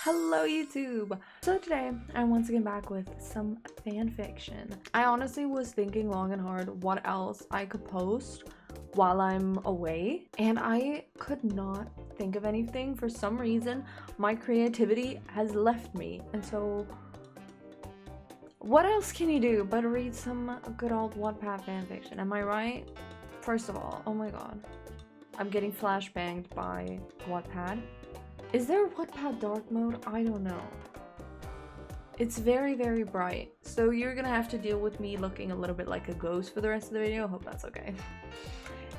Hello YouTube! So today I'm once again back with some fan fiction. I honestly was thinking long and hard what else I could post while I'm away, and I could not think of anything. For some reason my creativity has left me, and so what else can you do but read some good old Wattpad fan fiction? Am I right? First of all, oh my god, I'm getting flashbanged by Wattpad. Is there a Wattpad dark mode? I don't know. It's very bright, so you're gonna have to deal with me looking a little bit like a ghost for the rest of the video. I hope that's okay.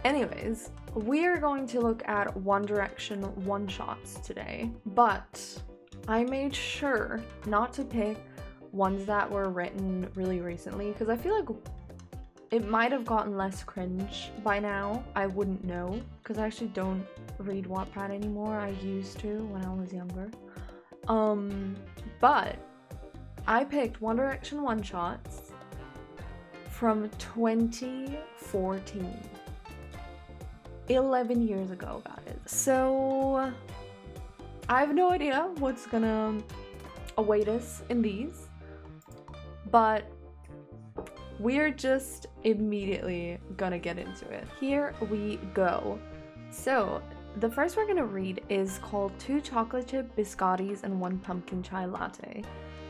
Anyways, we're going to look at One Direction one-shots today, but I made sure not to pick ones that were written really recently because I feel like it might have gotten less cringe by now. I wouldn't know because I actually don't read Wattpad anymore. I used to when I was younger. But I picked One Direction one-shots from 2014. 11 years ago, guys. So I have no idea what's gonna await us in these, but we're just immediately gonna get into it. Here we go. So the first we're gonna read is called 2 chocolate chip biscottis and 1 pumpkin chai latte,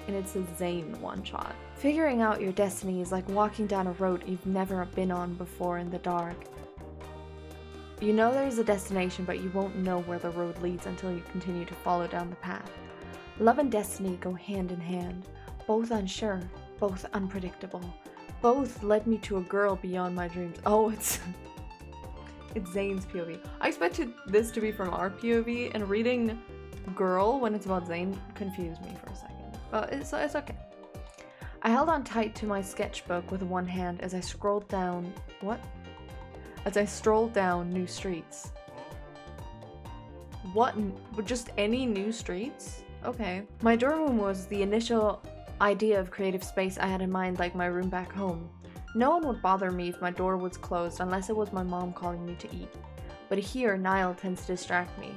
and it's a Zayn one-shot. Figuring out your destiny is like walking down a road you've never been on before in the dark. You know there's a destination, but you won't know where the road leads until you continue to follow down the path. Love and destiny go hand in hand, both unsure, both unpredictable. Both led me to a girl beyond my dreams. Oh, it's Zayn's POV. I expected this to be from our POV, and reading girl when it's about Zayn confused me for a second. But it's okay. I held on tight to my sketchbook with one hand as I scrolled down... What? As I strolled down new streets. What? Just any new streets? Okay. My dorm room was the initial idea of creative space I had in mind, like my room back home. No one would bother me if my door was closed unless it was my mom calling me to eat. But here, Niall tends to distract me.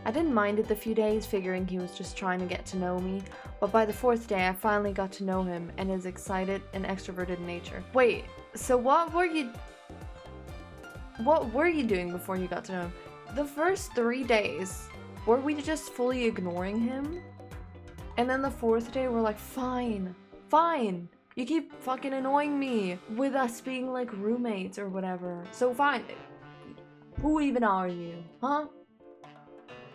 I didn't mind it the few days, figuring he was just trying to get to know me, but by the 4th day I finally got to know him and his excited and extroverted nature. Wait, so what were you doing before you got to know him? The first 3 days, were we just fully ignoring him? And then the 4th day, we're like, fine, you keep fucking annoying me with us being like roommates or whatever. So fine, who even are you, huh?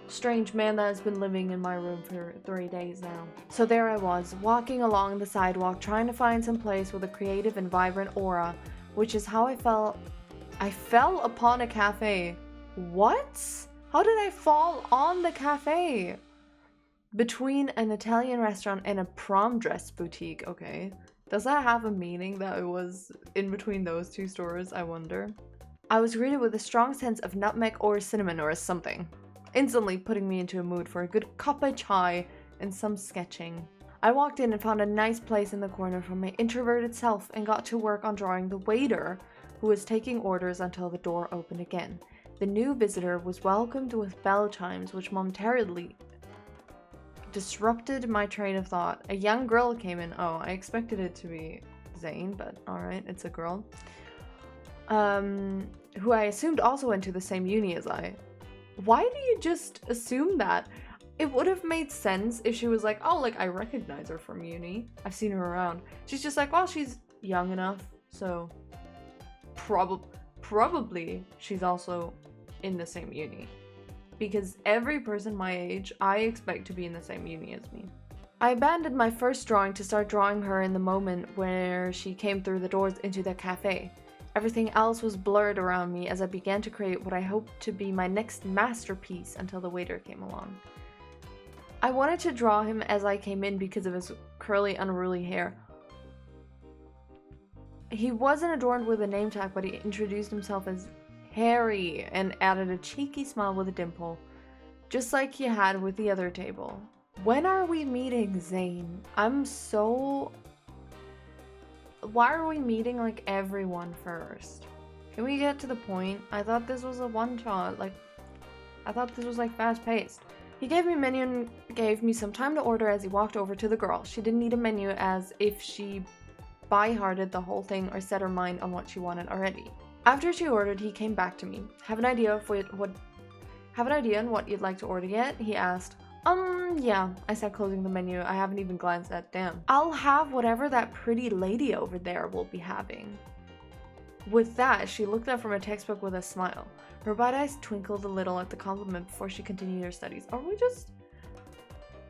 Strange man that has been living in my room for 3 days now. So there I was, walking along the sidewalk, trying to find some place with a creative and vibrant aura, which is how I fell upon a cafe. What? How did I fall on the cafe? Between an Italian restaurant and a prom dress boutique. Okay. Does that have a meaning that it was in between those two stores, I wonder? I was greeted with a strong sense of nutmeg or cinnamon or something, instantly putting me into a mood for a good cup of chai and some sketching. I walked in and found a nice place in the corner for my introverted self and got to work on drawing the waiter who was taking orders until the door opened again. The new visitor was welcomed with bell chimes, which momentarily disrupted my train of thought. A young girl came in. Oh, I expected it to be Zayn, but alright, it's a girl. Who I assumed also went to the same uni as I. Why do you just assume that? It would have made sense if she was like, oh, like, I recognize her from uni. I've seen her around. She's just like, well, she's young enough, so probably she's also in the same uni. Because every person my age, I expect to be in the same uni as me. I abandoned my first drawing to start drawing her in the moment where she came through the doors into the cafe. Everything else was blurred around me as I began to create what I hoped to be my next masterpiece until the waiter came along. I wanted to draw him as I came in because of his curly, unruly hair. He wasn't adorned with a name tag, but he introduced himself as Harry and added a cheeky smile with a dimple, just like he had with the other table. When are we meeting Zayn? Why are we meeting like everyone first? Can we get to the point? I thought this was a one-shot, like, I thought this was like fast-paced. He gave me a menu and gave me some time to order as he walked over to the girl. She didn't need a menu as if she by-hearted the whole thing or set her mind on what she wanted already. After she ordered, he came back to me. Have an idea on what you'd like to order yet? He asked. Yeah, I said, closing the menu. I haven't even glanced at them. I'll have whatever that pretty lady over there will be having. With that, she looked up from her textbook with a smile. Her bright eyes twinkled a little at the compliment before she continued her studies.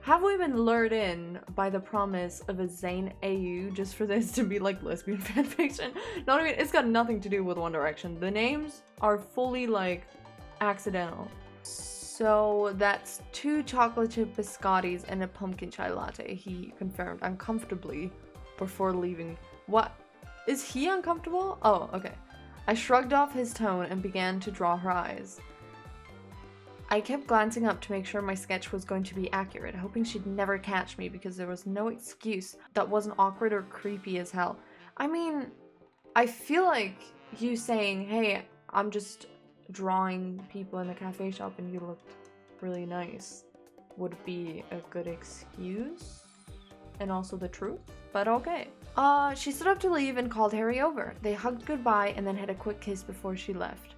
Have we been lured in by the promise of a Zayn AU just for this to be like lesbian fanfiction? Not even, it's got nothing to do with One Direction. The names are fully like accidental. So that's 2 chocolate chip biscottis and a pumpkin chai latte, he confirmed uncomfortably before leaving. What? Is he uncomfortable? Oh, okay. I shrugged off his tone and began to draw her eyes. I kept glancing up to make sure my sketch was going to be accurate, hoping she'd never catch me because there was no excuse that wasn't awkward or creepy as hell. I mean, I feel like you saying, hey, I'm just drawing people in the cafe shop and you look really nice would be a good excuse and also the truth, but okay. She stood up to leave and called Harry over. They hugged goodbye and then had a quick kiss before she left.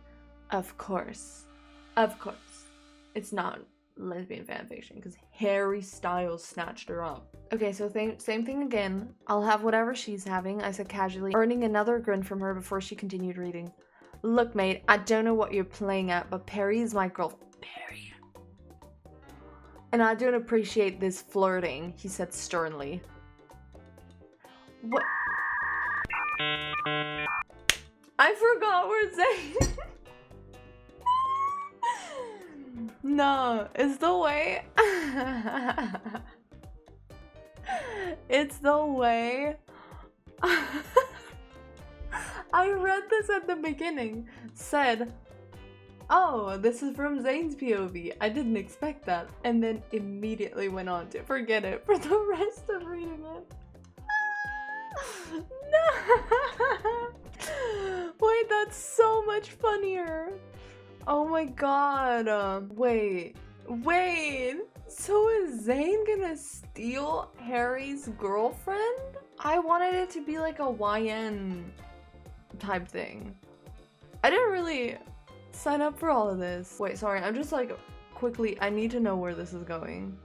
Of course. It's not lesbian fanfiction because Harry Styles snatched her up. Okay, so same thing again. I'll have whatever she's having, I said casually, earning another grin from her before she continued reading. Look, mate, I don't know what you're playing at, but Perry is my girlfriend. Perry. And I don't appreciate this flirting, he said sternly. What? I forgot we're saying. No, it's the way. It's the way. I read this at the beginning. Said, oh, this is from Zayn's POV. I didn't expect that. And then immediately went on to forget it for the rest of reading it. No! Wait, that's so much funnier. Oh my god. Wait. So is Zayn gonna steal Harry's girlfriend? I wanted it to be like a YN type thing. I didn't really sign up for all of this. Wait, sorry, I'm just like quickly, I need to know where this is going.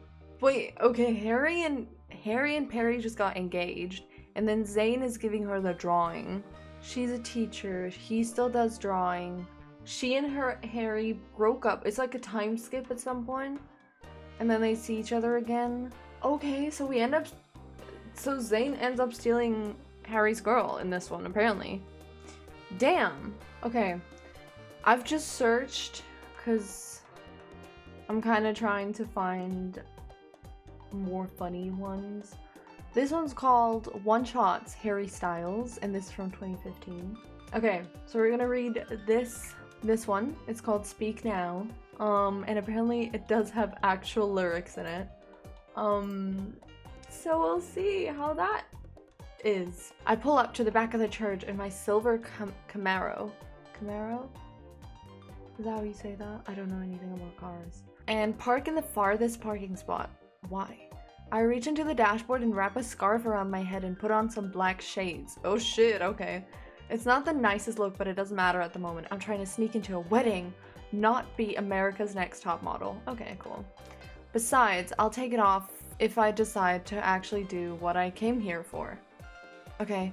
Wait, okay, Harry and Perry just got engaged, and then Zayn is giving her the drawing. She's a teacher, he still does drawing. She and Harry broke up. It's like a time skip at some point, and then they see each other again. Okay, so Zayn ends up stealing Harry's girl in this one, apparently. Damn. Okay. I've just searched because I'm kind of trying to find more funny ones. This one's called One Shots Harry Styles, and this is from 2015. Okay, so we're gonna read this one. It's called Speak Now. And apparently it does have actual lyrics in it. So we'll see how that is. I pull up to the back of the church in my silver Camaro. Camaro? Is that how you say that? I don't know anything about cars. And park in the farthest parking spot. Why? I reach into the dashboard and wrap a scarf around my head and put on some black shades. Oh shit, okay. It's not the nicest look, but it doesn't matter at the moment. I'm trying to sneak into a wedding, not be America's Next Top Model. Okay, cool. Besides, I'll take it off if I decide to actually do what I came here for. Okay.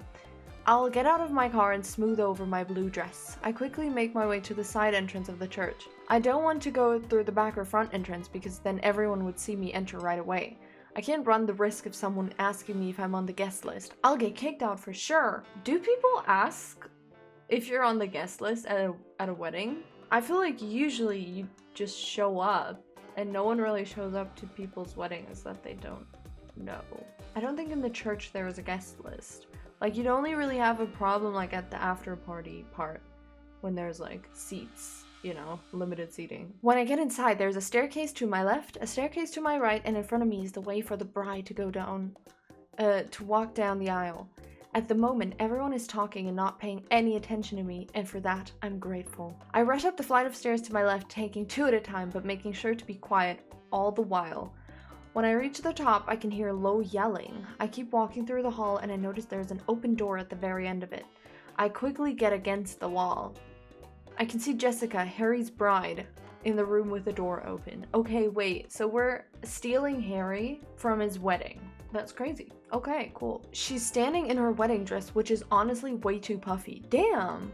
I'll get out of my car and smooth over my blue dress. I quickly make my way to the side entrance of the church. I don't want to go through the back or front entrance because then everyone would see me enter right away. I can't run the risk of someone asking me if I'm on the guest list. I'll get kicked out for sure. Do people ask if you're on the guest list at a wedding? I feel like usually you just show up and no one really shows up to people's weddings that they don't know. I don't think in the church there was a guest list. Like, you'd only really have a problem like at the after party part when there's like seats, you know, limited seating. When I get inside, there's a staircase to my left, a staircase to my right, and in front of me is the way for the bride to go down, to walk down the aisle. At the moment, everyone is talking and not paying any attention to me, and for that, I'm grateful. I rush up the flight of stairs to my left, taking 2 at a time, but making sure to be quiet all the while. When I reach the top, I can hear low yelling. I keep walking through the hall, and I notice there's an open door at the very end of it. I quickly get against the wall. I can see Jessica, Harry's bride, in the room with the door open. Okay, wait, so we're stealing Harry from his wedding. That's crazy. Okay, cool. She's standing in her wedding dress, which is honestly way too puffy. Damn!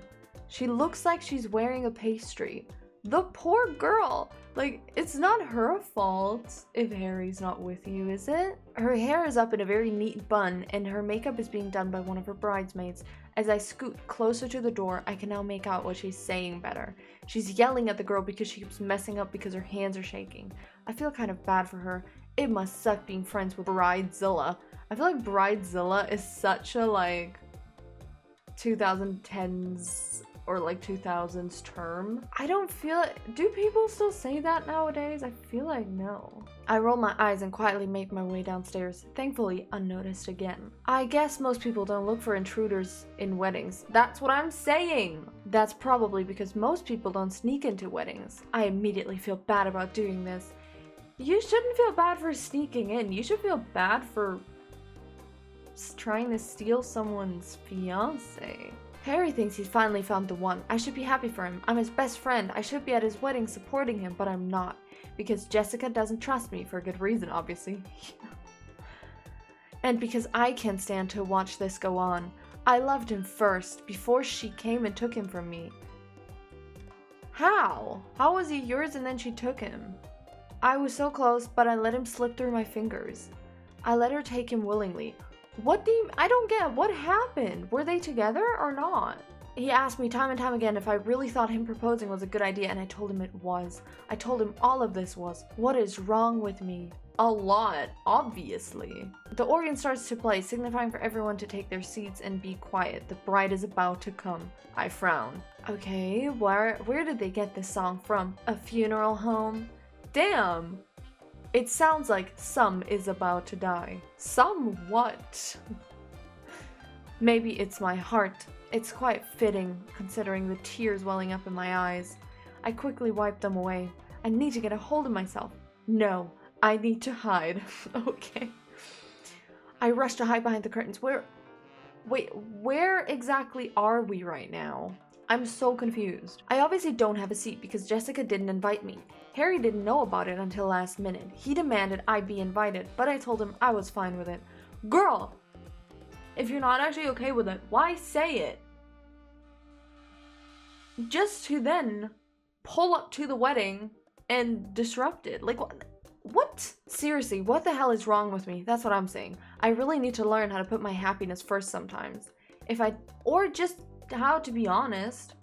She looks like she's wearing a pastry. The poor girl! Like, it's not her fault if Harry's not with you, is it? Her hair is up in a very neat bun, and her makeup is being done by one of her bridesmaids. As I scoot closer to the door, I can now make out what she's saying better. She's yelling at the girl because she keeps messing up because her hands are shaking. I feel kind of bad for her. It must suck being friends with Bridezilla. I feel like Bridezilla is such a, like, 2010s or like 2000s term. I don't feel it. Do people still say that nowadays? I feel like no. I roll my eyes and quietly make my way downstairs, thankfully unnoticed again. I guess most people don't look for intruders in weddings. That's what I'm saying! That's probably because most people don't sneak into weddings. I immediately feel bad about doing this. You shouldn't feel bad for sneaking in. You should feel bad for trying to steal someone's fiancé. Harry thinks he's finally found the one. I should be happy for him. I'm his best friend. I should be at his wedding supporting him, but I'm not. Because Jessica doesn't trust me, for a good reason, obviously. And because I can't stand to watch this go on. I loved him first, before she came and took him from me. How? How was he yours and then she took him? I was so close, but I let him slip through my fingers. I let her take him willingly. What do you— I don't get— what happened? Were they together or not? He asked me time and time again if I really thought him proposing was a good idea, and I told him it was. I told him all of this was. What is wrong with me? A lot, obviously. The organ starts to play, signifying for everyone to take their seats and be quiet. The bride is about to come. I frown. Okay, where did they get this song from? A funeral home? Damn! It sounds like some is about to die. Some what? Maybe it's my heart. It's quite fitting, considering the tears welling up in my eyes. I quickly wipe them away. I need to get a hold of myself. No, I need to hide. Okay. I rush to hide behind the curtains. Wait, where exactly are we right now? I'm so confused. I obviously don't have a seat because Jessica didn't invite me. Harry didn't know about it until last minute. He demanded I be invited, but I told him I was fine with it. Girl! If you're not actually okay with it, why say it? Just to then pull up to the wedding and disrupt it. Like, what? Seriously, what the hell is wrong with me? That's what I'm saying. I really need to learn how to put my happiness first sometimes. Or just how to be honest.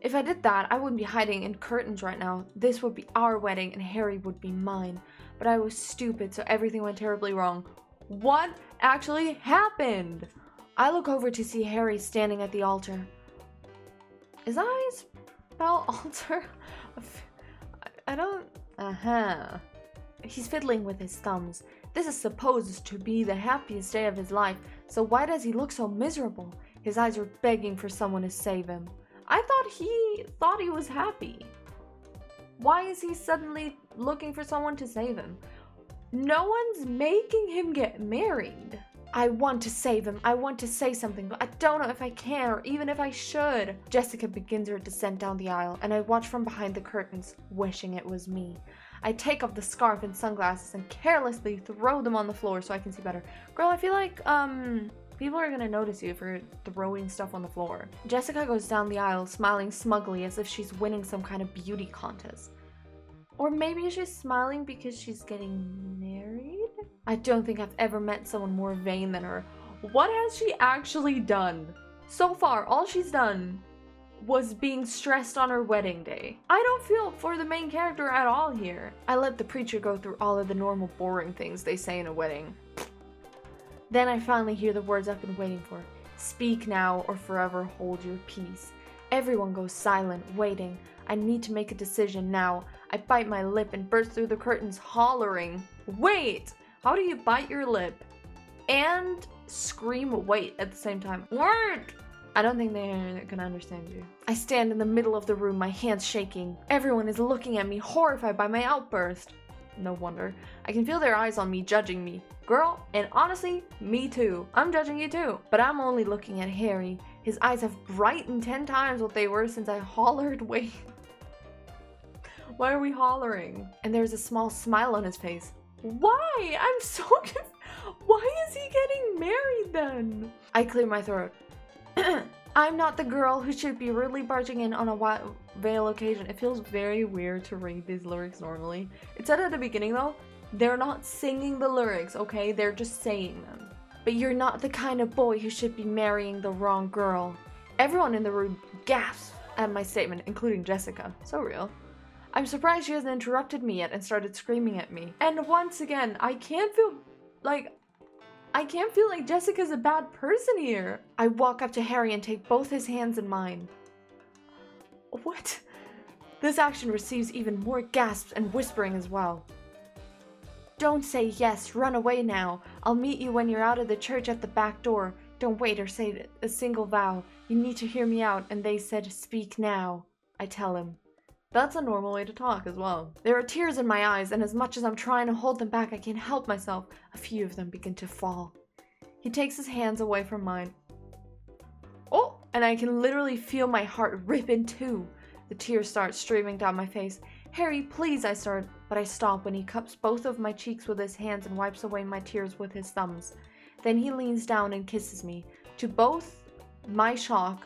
If I did that, I wouldn't be hiding in curtains right now. This would be our wedding and Harry would be mine. But I was stupid, so everything went terribly wrong. What actually happened? I look over to see Harry standing at the altar. Is that how you spell altar? I don't... He's fiddling with his thumbs. This is supposed to be the happiest day of his life, so why does he look so miserable? His eyes are begging for someone to save him. I thought he was happy. Why is he suddenly looking for someone to save him? No one's making him get married. I want to save him. I want to say something, but I don't know if I can or even if I should. Jessica begins her descent down the aisle, and I watch from behind the curtains, wishing it was me. I take off the scarf and sunglasses and carelessly throw them on the floor so I can see better. Girl, I feel like, people are gonna notice you for throwing stuff on the floor. Jessica goes down the aisle, smiling smugly as if she's winning some kind of beauty contest. Or maybe she's smiling because she's getting married? I don't think I've ever met someone more vain than her. What has she actually done? So far, all she's done was being stressed on her wedding day. I don't feel for the main character at all here. I let the preacher go through all of the normal boring things they say in a wedding. Then I finally hear the words I've been waiting for. Speak now or forever hold your peace. Everyone goes silent, waiting. I need to make a decision now. I bite my lip and burst through the curtains, hollering. Wait! How do you bite your lip and scream wait at the same time. What? I don't think they can understand you. I stand in the middle of the room, my hands shaking. Everyone is looking at me, horrified by my outburst. No wonder. I can feel their eyes on me, judging me. Girl, and honestly, me too. I'm judging you too. But I'm only looking at Harry. His eyes have brightened 10 times what they were since I hollered wait. Why are we hollering? And there's a small smile on his face. Why? I'm so confused. Why is he getting married then? I clear my throat. I'm not the girl who should be rudely barging in on a veil occasion. It feels very weird to read these lyrics normally. It said at the beginning though, they're not singing the lyrics, okay? They're just saying them. But you're not the kind of boy who should be marrying the wrong girl. Everyone in the room gasps at my statement, including Jessica. So real. I'm surprised she hasn't interrupted me yet and started screaming at me. And once again, I can't feel like Jessica's a bad person here. I walk up to Harry and take both his hands in mine. What? This action receives even more gasps and whispering as well. Don't say yes, run away now. I'll meet you when you're out of the church at the back door. Don't wait or say a single vow. You need to hear me out, and they said speak now. I tell him. That's a normal way to talk as well. There are tears in my eyes, and as much as I'm trying to hold them back, I can't help myself. A few of them begin to fall. He takes his hands away from mine. Oh, and I can literally feel my heart rip in two. The tears start streaming down my face. Harry, please, I start, but I stop when he cups both of my cheeks with his hands and wipes away my tears with his thumbs. Then he leans down and kisses me, to both my shock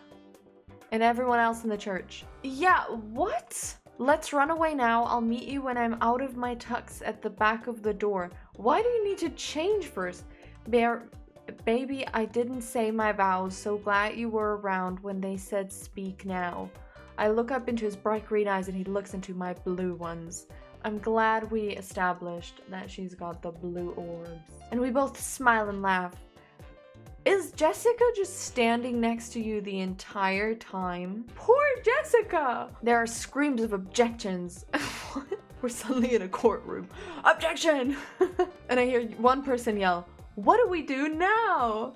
and everyone else in the church. Yeah, what? Let's run away now. I'll meet you when I'm out of my tux at the back of the door. Why do you need to change first? Baby, I didn't say my vows, so glad you were around when they said speak now. I look up into his bright green eyes and he looks into my blue ones. I'm glad we established that she's got the blue orbs. And we both smile and laugh. Is Jessica just standing next to you the entire time? Poor Jessica! There are screams of objections. We're suddenly in a courtroom. Objection! And I hear one person yell, what do we do now?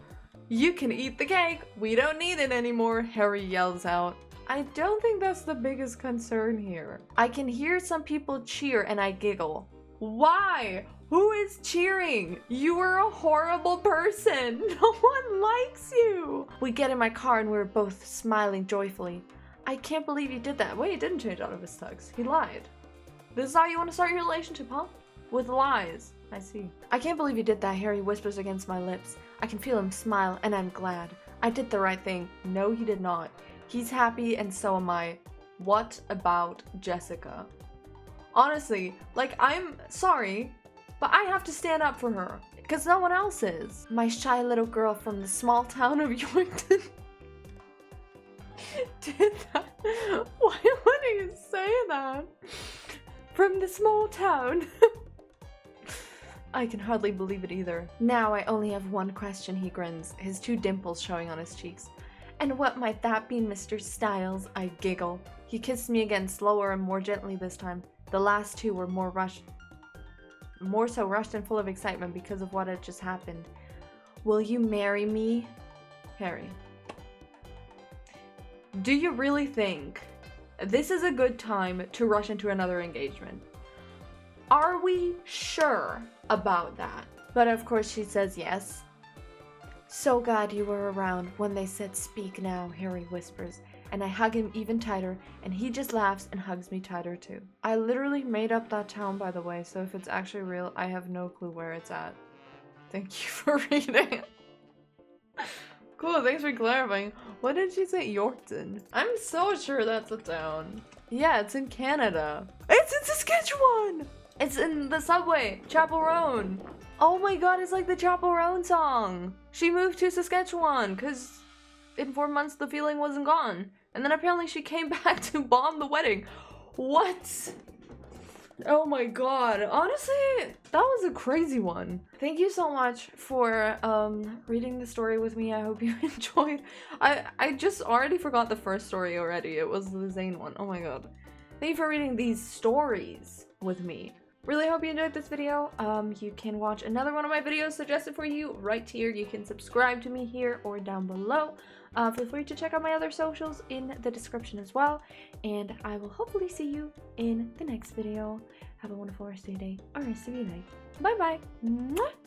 You can eat the cake. We don't need it anymore, Harry yells out. I don't think that's the biggest concern here. I can hear some people cheer and I giggle. Why? Who is cheering? You are a horrible person. No one likes you. We get in my car and we're both smiling joyfully. I can't believe you did that. Wait, he didn't change out of his tux. He lied. This is how you want to start your relationship, huh? With lies. I see. I can't believe you did that, Harry whispers against my lips. I can feel him smile and I'm glad. I did the right thing. No, he did not. He's happy and so am I. What about Jessica? Honestly, like, I'm sorry, but I have to stand up for her because no one else is. My shy little girl from the small town of Yorkton did that. Why would you say that? From the small town. I can hardly believe it either. Now I only have one question, he grins, his two dimples showing on his cheeks. And what might that be, Mr. Styles? I giggle. He kissed me again, slower and more gently this time. The last two were more so rushed and full of excitement because of what had just happened. Will you marry me? Harry. Do you really think this is a good time to rush into another engagement? Are we sure about that? But of course she says yes. So glad you were around when they said speak now, Harry whispers, and I hug him even tighter, and he just laughs and hugs me tighter too. I literally made up that town, by the way, so if it's actually real, I have no clue where it's at. Thank you for reading. Cool, thanks for clarifying. What did she say? Yorkton. I'm so sure that's a town. Yeah, it's in Canada. It's in Saskatchewan! It's in the subway, Chapel Roan. Oh my god, it's like the Chapel Roan song. She moved to Saskatchewan because in 4 months the feeling wasn't gone. And then apparently she came back to bomb the wedding. What? Oh my god. Honestly, that was a crazy one. Thank you so much for reading the story with me. I hope you enjoyed. I just already forgot the first story already. It was the Zane one. Oh my god. Thank you for reading these stories with me. Really hope you enjoyed this video. You can watch another one of my videos suggested for you right here. You can subscribe to me here or down below. Feel free to check out my other socials in the description as well. And I will hopefully see you in the next video. Have a wonderful rest of your day or rest of your night. Bye bye. Mwah!